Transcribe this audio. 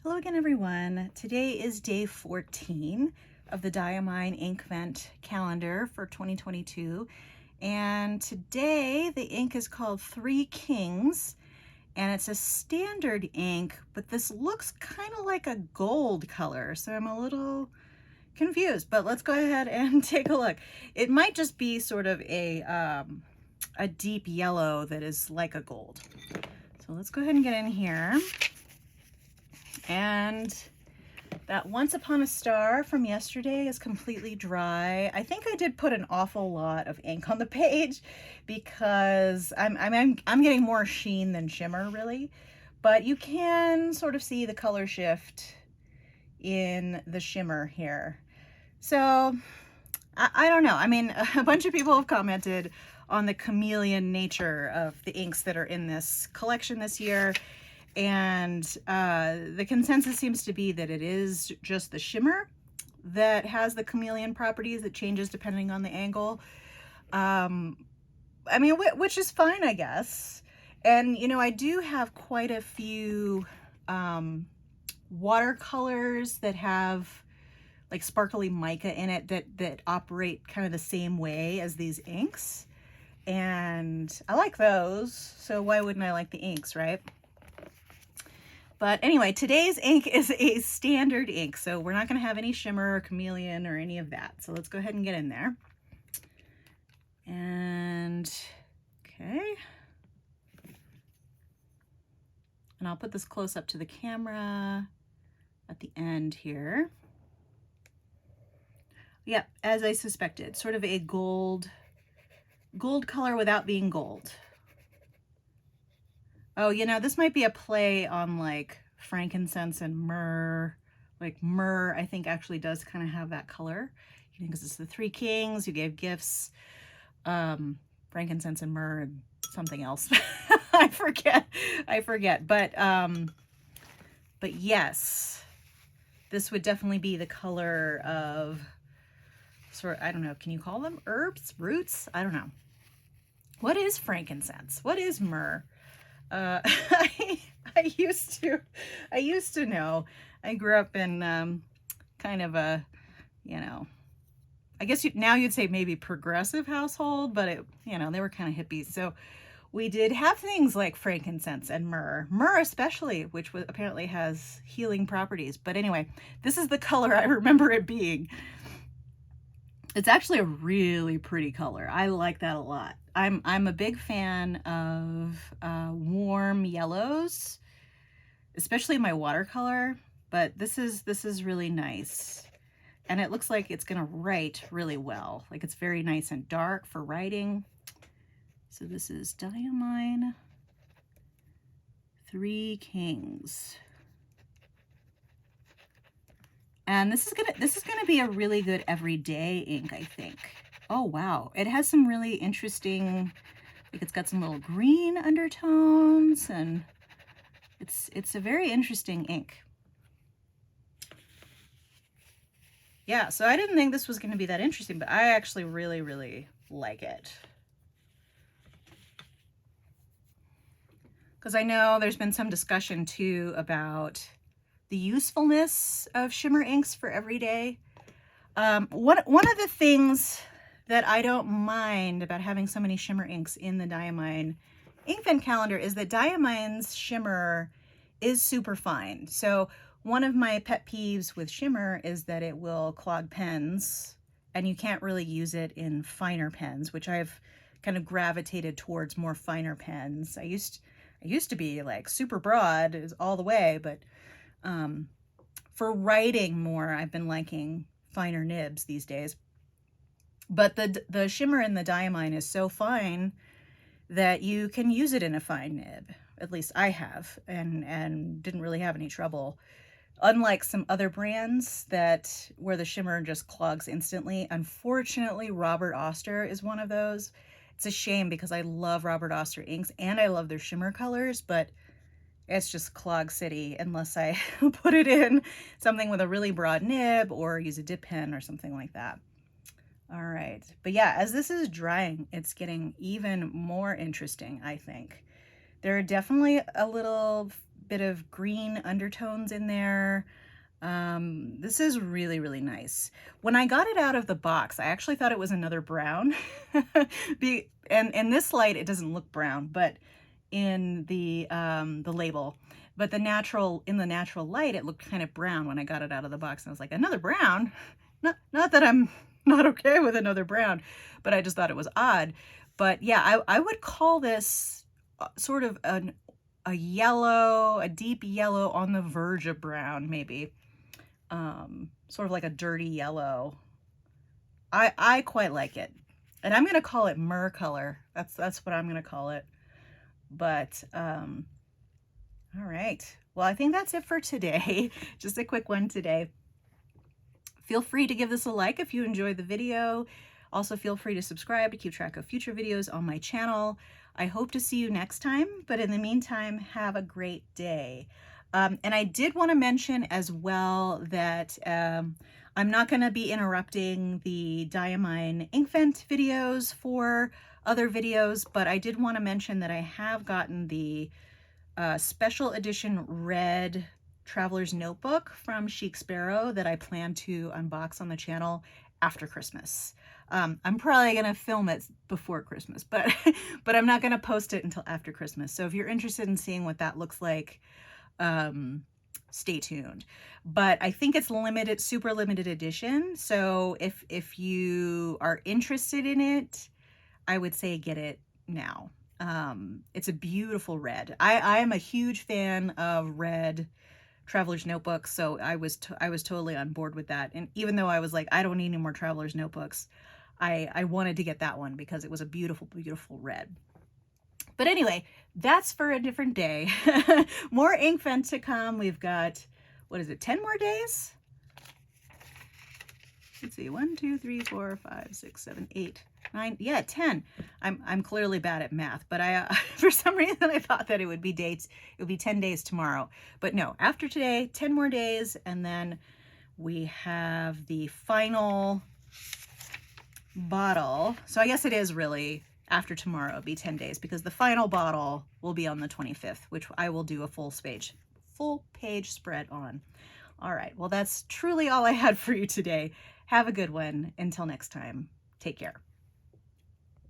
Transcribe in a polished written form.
Hello again, everyone. Today is day 14 of the Diamine Inkvent calendar for 2022. And today the ink is called Three Kings, and it's a standard ink, but this looks kind of like a gold color. So I'm a little confused, but let's go ahead and take a look. It might just be sort of a deep yellow that is like a gold. So let's go ahead and get in here. And that Once Upon a Star from yesterday is completely dry. I think I did put an awful lot of ink on the page because I'm getting more sheen than shimmer, really. But you can sort of see the color shift in the shimmer here. So I don't know. I mean, a bunch of people have commented on the chameleon nature of the inks that are in this collection this year. And the consensus seems to be that it is just the shimmer that has the chameleon properties that changes depending on the angle. I mean, which is fine, I guess. And, you know, I do have quite a few watercolors that have like sparkly mica in it that operate kind of the same way as these inks. And I like those, so why wouldn't I like the inks, right? But anyway, today's ink is a standard ink, so we're not going to have any shimmer or chameleon or any of that. So let's go ahead and get in there. And, okay. And I'll put this close up to the camera at the end here. Yep, as I suspected, sort of a gold color without being gold. Oh, you know, this might be a play on like frankincense and myrrh. Like myrrh, I think actually does kind of have that color. You know, because it's the Three Kings, you gave gifts, frankincense and myrrh and something else. I forget. But yes, this would definitely be the color of sort of, I don't know, can you call them herbs, roots? I don't know. What is frankincense? What is myrrh? I used to know. I grew up in kind of a, you know, I guess now you'd say maybe progressive household, but it, you know, they were kind of hippies. So we did have things like frankincense and myrrh especially, which apparently has healing properties. But anyway, this is the color I remember it being. It's actually a really pretty color. I like that a lot. I'm a big fan of warm yellows, especially my watercolor, but this is really nice. And it looks like it's gonna write really well. Like it's very nice and dark for writing. So this is Diamine Three Kings. And this is gonna be a really good everyday ink, I think. Oh wow, it has some really interesting, like it's got some little green undertones, and it's a very interesting ink. Yeah, so I didn't think this was going to be that interesting, but I actually really like it. Because I know there's been some discussion too about the usefulness of shimmer inks for every day. One of the things that I don't mind about having so many shimmer inks in the Diamine Inkvent calendar is that Diamine's shimmer is super fine. So one of my pet peeves with shimmer is that it will clog pens, and you can't really use it in finer pens, which I've kind of gravitated towards more finer pens. I used to be like super broad all the way, but for writing more, I've been liking finer nibs these days. But the shimmer in the Diamine is so fine that you can use it in a fine nib. At least I have, and didn't really have any trouble. Unlike some other brands where the shimmer just clogs instantly. Unfortunately, Robert Oster is one of those. It's a shame because I love Robert Oster inks and I love their shimmer colors, but it's just clog city unless I put it in something with a really broad nib or use a dip pen or something like that. All right, but yeah, as this is drying, it's getting even more interesting, I think. There are definitely a little bit of green undertones in there. This is really, really nice. When I got it out of the box, I actually thought it was another brown. And in this light, it doesn't look brown, but in the label. But in the natural light, it looked kind of brown when I got it out of the box. And I was like, another brown? Not that I'm not okay with another brown, but I just thought it was odd. But yeah, I would call this sort of a yellow, a deep yellow on the verge of brown, maybe. Sort of like a dirty yellow. I quite like it. And I'm going to call it myrrh color. That's what I'm going to call it. But, all right. Well, I think that's it for today. Just a quick one today. Feel free to give this a like if you enjoyed the video. Also, feel free to subscribe to keep track of future videos on my channel. I hope to see you next time, but in the meantime, have a great day. And I did want to mention as well that I'm not going to be interrupting the Diamine Inkvent videos for other videos, but I did want to mention that I have gotten the special edition red Traveler's Notebook from Chic Sparrow that I plan to unbox on the channel after Christmas. I'm probably going to film it before Christmas, but I'm not going to post it until after Christmas. So if you're interested in seeing what that looks like, stay tuned. But I think it's limited, super limited edition. So if you are interested in it, I would say get it now. It's a beautiful red. I am a huge fan of red Traveler's Notebooks, so I was totally on board with that. And even though I was like, I don't need any more Traveler's Notebooks, I wanted to get that one because it was a beautiful, beautiful red. But anyway, that's for a different day. More Inkvent to come. We've got, what is it, 10 more days? Let's see, 1, 2, 3, 4, 5, 6, 7, 8, 9, yeah, 10. I'm clearly bad at math, but I for some reason I thought that it would be 10 days tomorrow. But no, after today, 10 more days, and then we have the final bottle. So I guess it is really after tomorrow, it'll be 10 days because the final bottle will be on the 25th, which I will do a full page spread on. All right, well, that's truly all I had for you today. Have a good one. Until next time, take care.